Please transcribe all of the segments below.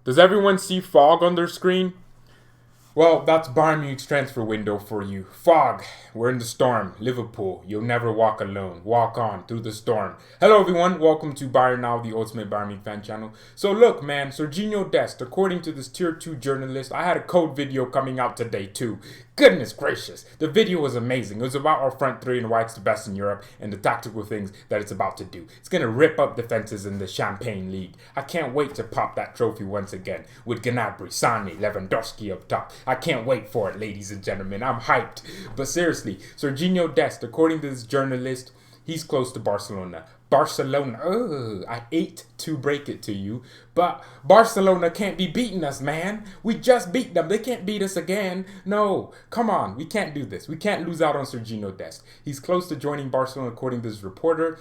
Does everyone see fog on their screen? Well, that's Bayern Munich's transfer window for you. Fog. We're in the storm. Liverpool. You'll never walk alone. Walk on through the storm. Hello, everyone. Welcome to BayernNow, the ultimate Bayern Munich fan channel. So, look, man. Sergino Dest, according to this Tier 2 journalist, I had a code video coming out today, too. Goodness gracious. The video was amazing. It was about our front three and why it's the best in Europe and the tactical things that it's about to do. It's going to rip up defenses in the Champagne League. I can't wait to pop that trophy once again with Gnabry, Sané, Lewandowski up top. I can't wait for it, ladies and gentlemen. I'm hyped. But seriously, Sergino Dest, according to this journalist, he's close to Barcelona. I hate to break it to you, but Barcelona can't be beating us, man. We just beat them. They can't beat us again. No, come on. We can't do this. We can't lose out on Sergino Dest. He's close to joining Barcelona, according to this reporter.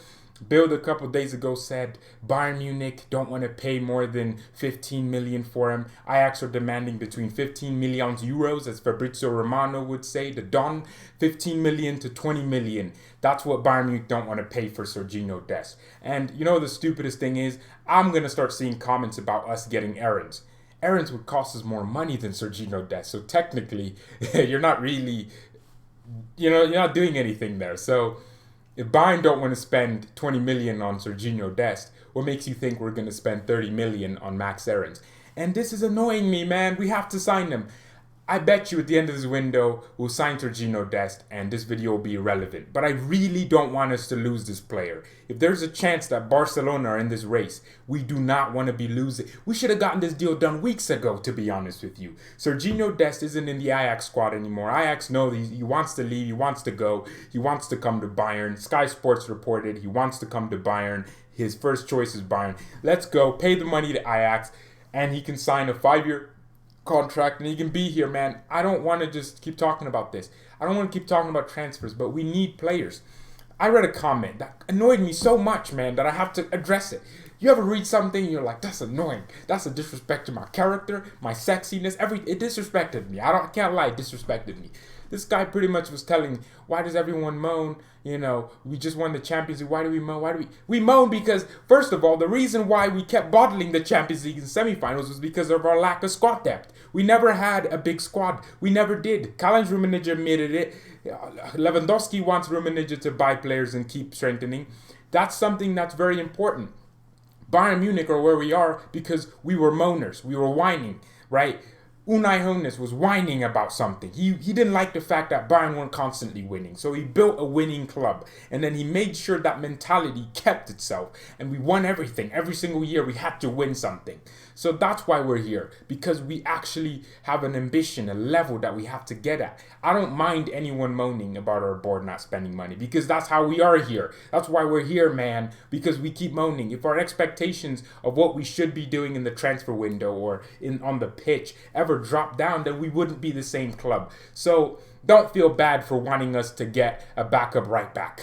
Bild a couple of days ago said Bayern Munich don't want to pay more than 15 million for him. Ajax are demanding between 15 million euros, as Fabrizio Romano would say, the Don, 15 million to 20 million. That's what Bayern Munich don't want to pay for Sergino Dest. And you know the stupidest thing is, I'm going to start seeing comments about us getting Aarons. Aarons would cost us more money than Sergino Dest. So technically, you're not really, you're not doing anything there. So if Bayern don't want to spend 20 million on Sergino Dest, what makes you think we're going to spend 30 million on Max Aarons? And this is annoying me, man. We have to sign him. I bet you at the end of this window, we'll sign Sergino Dest and this video will be irrelevant. But I really don't want us to lose this player. If there's a chance that Barcelona are in this race, we do not want to be losing. We should have gotten this deal done weeks ago, to be honest with you. Sergino Dest isn't in the Ajax squad anymore. Ajax knows he wants to leave, he wants to go, he wants to come to Bayern. Sky Sports reported he wants to come to Bayern. His first choice is Bayern. Let's go, pay the money to Ajax, and he can sign a 5-year contract and he can be here, man. I don't want to just keep talking about this. I don't want to keep talking about transfers, but we need players. I read a comment that annoyed me so much, man, that I have to address it. You ever read something and you're like, that's annoying. That's a disrespect to my character, my sexiness, it disrespected me. I can't lie, it disrespected me. This guy pretty much was telling, why does everyone moan? We just won the Champions League. Why do we moan? We moan because, first of all, the reason why we kept bottling the Champions League in semifinals was because of our lack of squad depth. We never had a big squad. We never did. Karl-Heinz Rummenigge admitted it. Lewandowski wants Rummenigge to buy players and keep strengthening. That's something that's very important. Bayern Munich are where we are because we were moaners. We were whining, right? Unai Hoeneß was whining about something. He didn't like the fact that Bayern weren't constantly winning. So he built a winning club. And then he made sure that mentality kept itself. And we won everything. Every single year we had to win something. So that's why we're here. Because we actually have an ambition, a level that we have to get at. I don't mind anyone moaning about our board not spending money. Because that's how we are here. That's why we're here, man. Because we keep moaning. If our expectations of what we should be doing in the transfer window or on the pitch ever drop down, then we wouldn't be the same club. So don't feel bad for wanting us to get a backup right back.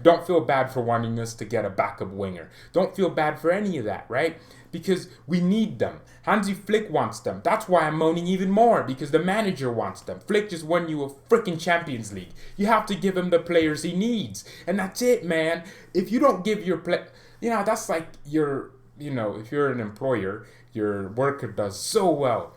Don't feel bad for wanting us to get a backup winger. Don't feel bad for any of that, right? Because we need them. Hansi Flick wants them. That's why I'm moaning even more, because the manager wants them. Flick just won you a freaking Champions League. You have to give him the players he needs. And that's it, man. If you don't give your that's like if you're an employer, your worker does so well.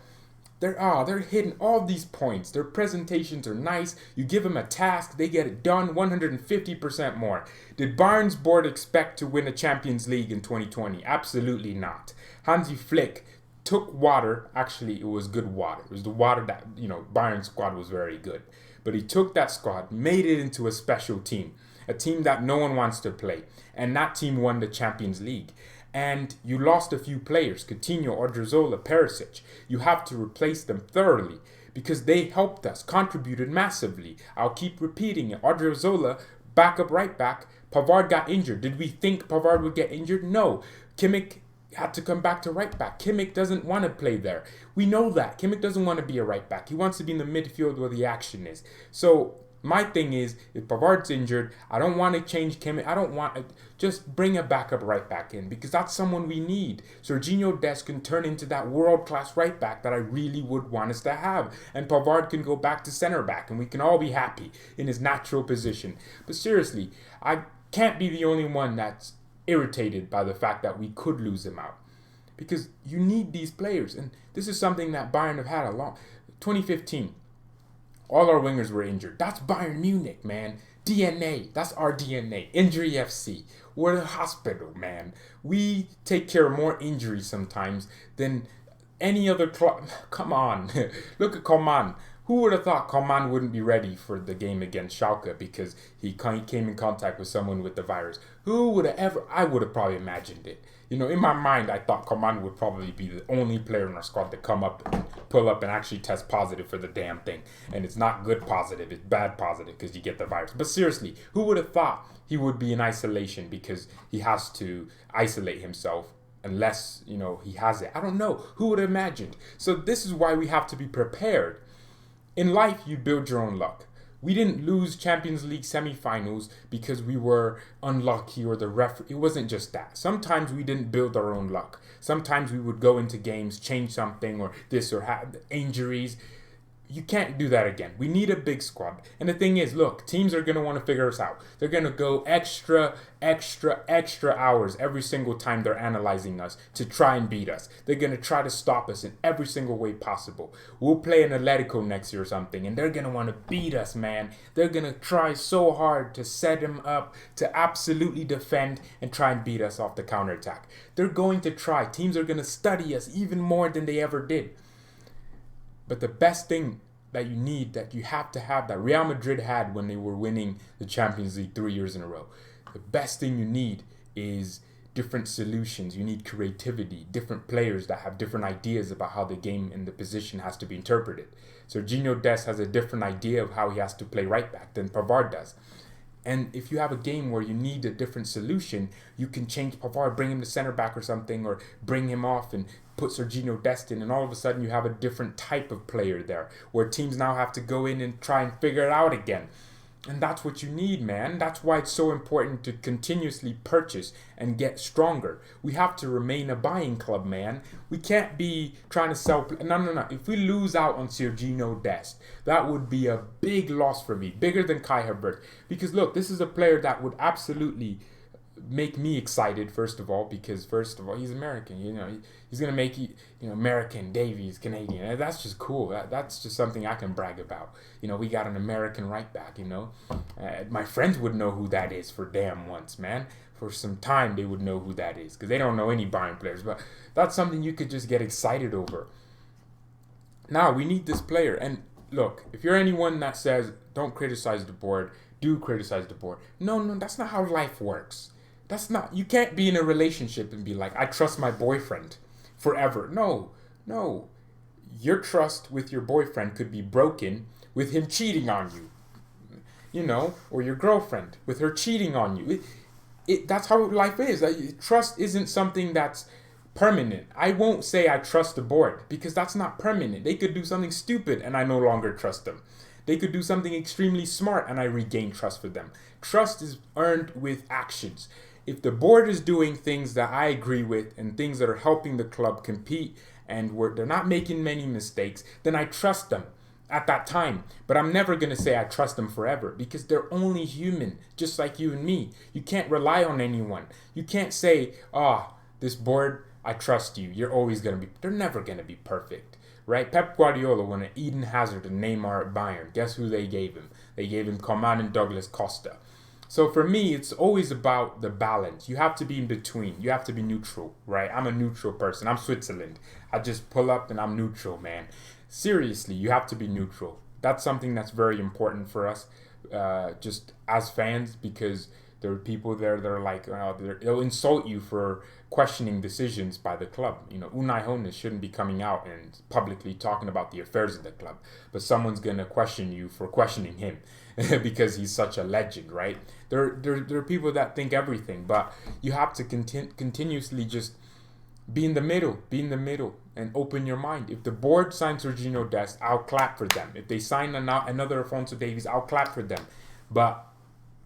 They're hitting all these points. Their presentations are nice. You give them a task, they get it done 150% more. Did Bayern's board expect to win a Champions League in 2020? Absolutely not. Hansi Flick took water. Actually, it was good water. It was the water that, Bayern's squad was very good. But he took that squad, made it into a special team. A team that no one wants to play. And that team won the Champions League. And you lost a few players, Coutinho, Odriozola, Perisic. You have to replace them thoroughly because they helped us, contributed massively. I'll keep repeating it. Odriozola, backup right back. Pavard got injured. Did we think Pavard would get injured? No. Kimmich had to come back to right back. Kimmich doesn't want to play there. We know that. Kimmich doesn't want to be a right back. He wants to be in the midfield where the action is. So my thing is, if Pavard's injured, I don't want to change Kimmich. I don't want to just bring a backup right back in because that's someone we need. Sergino Dest can turn into that world-class right back that I really would want us to have. And Pavard can go back to center back and we can all be happy in his natural position. But seriously, I can't be the only one that's irritated by the fact that we could lose him out. because you need these players. And this is something that Bayern have had a long. 2015, all our wingers were injured. That's Bayern Munich, man. DNA, that's our DNA. Injury FC. We're the hospital, man. We take care of more injuries sometimes than any other club. Come on. Look at Coman. Who would have thought Coman wouldn't be ready for the game against Schalke because he came in contact with someone with the virus? Who would have ever? I would have probably imagined it. You know, in my mind, I thought Coman would probably be the only player in our squad to come up and pull up and actually test positive for the damn thing. And it's not good positive, it's bad positive because you get the virus. But seriously, who would have thought he would be in isolation because he has to isolate himself unless, you know, he has it? I don't know. Who would have imagined? So this is why we have to be prepared. In life, you build your own luck. We didn't lose Champions League semifinals because we were unlucky or the referee. It wasn't just that. Sometimes we didn't build our own luck. Sometimes we would go into games, change something or this or have injuries. You can't do that again. We need a big squad. And the thing is, look, teams are going to want to figure us out. They're going to go extra hours every single time they're analyzing us to try and beat us. They're going to try to stop us in every single way possible. We'll play an Atletico next year or something, and they're going to want to beat us, man. They're going to try so hard to set them up to absolutely defend and try and beat us off the counterattack. They're going to try. Teams are going to study us even more than they ever did. But the best thing that you need, that you have to have, that Real Madrid had when they were winning the Champions League 3 years in a row, the best thing you need is different solutions. You need creativity, different players that have different ideas about how the game and the position has to be interpreted. Sergino Dest has a different idea of how he has to play right back than Pavard does. And if you have a game where you need a different solution, you can change Pavard, bring him to center back or something, or bring him off and put Sergino Dest in, and all of a sudden you have a different type of player there, where teams now have to go in and try and figure it out again. And that's what you need, man. That's why it's so important to continuously purchase and get stronger. We have to remain a buying club, man. We can't be trying to sell. No. If we lose out on Sergino Dest, that would be a big loss for me, bigger than Kai Havertz. Because look, this is a player that would absolutely make me excited, first of all, because first of all, he's American. You know, he's gonna make you know, American, Davies, Canadian. And that's just cool. That's just something I can brag about. You know, we got an American right back. You know, my friends would know who that is for damn once, man. For some time, they would know who that is because they don't know any Bayern players. But that's something you could just get excited over. Now we need this player. And look, if you're anyone that says don't criticize the board, do criticize the board. No, that's not how life works. That's not, you can't be in a relationship and be like, I trust my boyfriend forever. No. Your trust with your boyfriend could be broken with him cheating on you, you know, or your girlfriend with her cheating on you. That's how life is. Trust isn't something that's permanent. I won't say I trust the board because that's not permanent. They could do something stupid and I no longer trust them. They could do something extremely smart and I regain trust for them. Trust is earned with actions. If the board is doing things that I agree with and things that are helping the club compete and they're not making many mistakes, then I trust them at that time. But I'm never going to say I trust them forever because they're only human, just like you and me. You can't rely on anyone. You can't say, this board, I trust you. You're always going to be, they're never going to be perfect, right? Pep Guardiola wanted Eden Hazard and Neymar at Bayern. Guess who they gave him? They gave him Coman and Douglas Costa. So for me, it's always about the balance. You have to be in between. You have to be neutral, right? I'm a neutral person. I'm Switzerland. I just pull up and I'm neutral, man. Seriously, you have to be neutral. That's something that's very important for us, just as fans, because there are people there that are like, they'll insult you for questioning decisions by the club. You know, Unai Hoeneß shouldn't be coming out and publicly talking about the affairs of the club, but someone's going to question you for questioning him because he's such a legend, right? There are people that think everything, but you have to continuously just be in the middle and open your mind. If the board signs Sergino Dest, I'll clap for them. If they sign another Alphonso Davies, I'll clap for them. But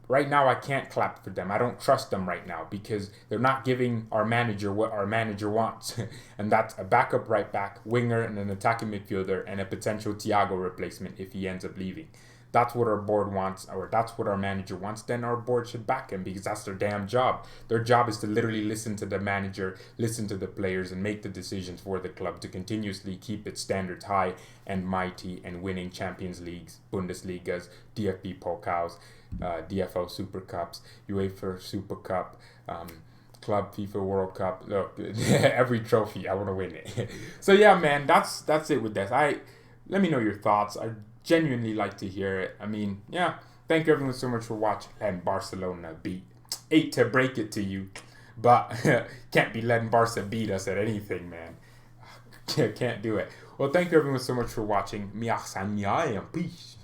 right now, I can't clap for them. I don't trust them right now because they're not giving our manager what our manager wants. And that's a backup right back, winger, and an attacking midfielder, and a potential Thiago replacement if he ends up leaving. that's what our board wants, or that's what our manager wants, then our board should back him, because that's their damn job. Their job is to literally listen to the manager, listen to the players, and make the decisions for the club to continuously keep its standards high and mighty, and winning Champions Leagues, Bundesligas, DFB Pokals, DFL Super Cups, UEFA Super Cup, Club FIFA World Cup. Look, every trophy, I want to win it. So yeah, man, that's it with this. Let me know your thoughts. I genuinely like to hear it. I mean, yeah, thank you everyone so much for watching. Letting Barcelona beat. 8 to break it to you, but can't be letting Barca beat us at anything, man. Can't do it. Well, thank you everyone so much for watching. Peace.